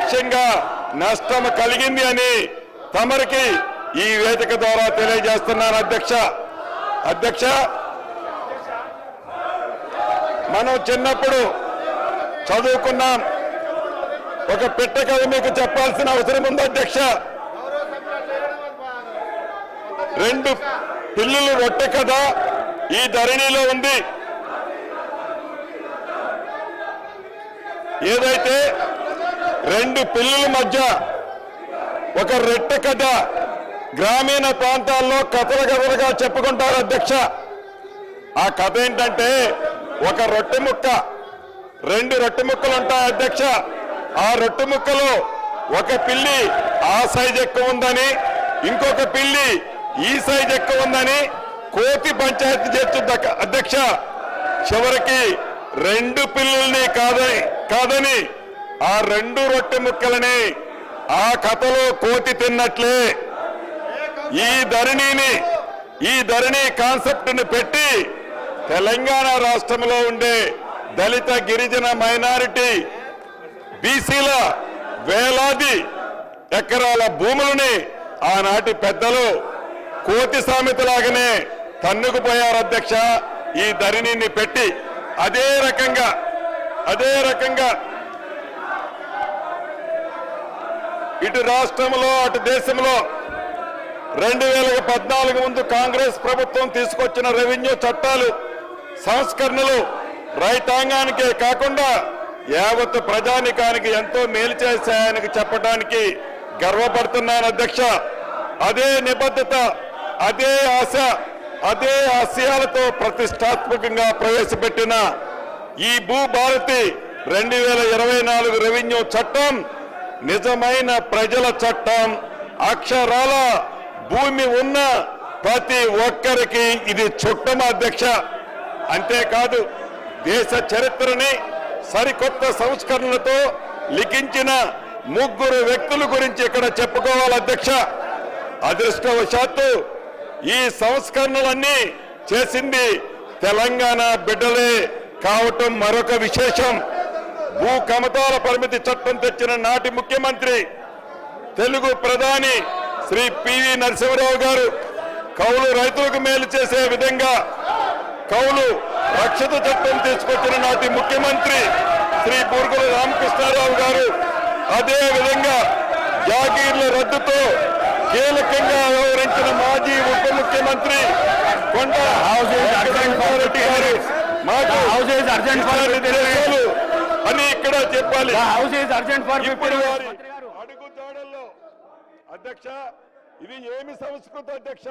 ప్రత్యక్షంగా నష్టం కలిగింది అని తమరికి ఈ వేదిక ద్వారా తెలియజేస్తున్నాను అధ్యక్ష మనం చిన్నప్పుడు చదువుకున్నాం. ఒక పిట్ట కథ మీకు చెప్పాల్సిన అవసరం ఉంది అధ్యక్ష. 2 పిల్లులు రొట్టె కథ ఈ ధరణిలో ఉంది. ఏదైతే 2 పిల్లుల మధ్య ఒక రొట్టె కథ గ్రామీణ ప్రాంతాల్లో కథలుగా చెప్పుకుంటారు అధ్యక్ష. ఆ కథ ఏంటంటే, ఒక రొట్టె ముక్క 2 రొట్టె ముక్కలు ఉంటాయి అధ్యక్ష. ఆ రొట్టె ముక్కలో ఒక పిల్లి ఆ సైజ్ ఎక్కువ ఉందని, ఇంకొక పిల్లి ఈ సైజ్ ఎక్కువ ఉందని కోతి పంచాయతీ చేస్తుంది అధ్యక్ష. చివరికి 2 పిల్లుల్ని కాదని ఆ 2 రొట్టె ముక్కలని ఆ కథలో కోతి తిన్నట్లే ఈ ధరణి కాన్సెప్ట్ ని పెట్టి తెలంగాణ రాష్ట్రంలో ఉండే దళిత గిరిజన మైనారిటీ బీసీల వేలాది ఎకరాల భూములని ఆనాటి పెద్దలు కోతి సామెతలాగానే తన్నుకుపోయారు అధ్యక్ష. ఈ ధరణిని పెట్టి అదే రకంగా ఇటు రాష్ట్రంలో అటు దేశంలో 2014 ముందు కాంగ్రెస్ ప్రభుత్వం తీసుకొచ్చిన రెవెన్యూ చట్టాలు సంస్కరణలు రైతాంగానికే కాకుండా యావత్ ప్రజానికానికి ఎంతో మేలు చేశాయని చెప్పడానికి గర్వపడుతున్నాను అధ్యక్ష. అదే నిబద్ధత, అదే ఆశ, అదే ఆశయాలతో ప్రతిష్టాత్మకంగా ప్రవేశపెట్టిన ఈ భూభారతి 2024 రెవెన్యూ చట్టం నిజమైన ప్రజల చట్టం. అక్షరాల భూమి ఉన్న ప్రతి ఒక్కరికి ఇది చుట్టం అధ్యక్ష. అంతేకాదు, దేశ చరిత్రని సరికొత్త సంస్కరణలతో లిఖించిన 3 వ్యక్తుల గురించి ఇక్కడ చెప్పుకోవాలి అధ్యక్ష. అదృష్టవశాత్తు ఈ సంస్కరణలన్నీ చేసింది తెలంగాణ బిడ్డలే కావటం మరొక విశేషం. భూ కమతాల పరిమితి చట్టం తెచ్చిన నాటి ముఖ్యమంత్రి తెలుగు ప్రధాని శ్రీ పివి నరసింహారావు గారు కౌలు రైతులకు మేలు చేసే విధంగా కౌలు రక్షిత చట్టం తీసుకొచ్చిన నాటి ముఖ్యమంత్రి శ్రీ బూర్గుల రామకృష్ణారావు గారు, అదే విధంగా జాగీర్ల రద్దుతో కీలకంగా వ్యవహరించిన మాజీ ఉప ముఖ్యమంత్రి కొండ రెడ్డి గారు అని ఇక్కడ చెప్పాలి. ఇప్పుడు వారి అడుగుజాడల్లో అధ్యక్ష, ఇది ఏమి సంస్కృతి అధ్యక్ష?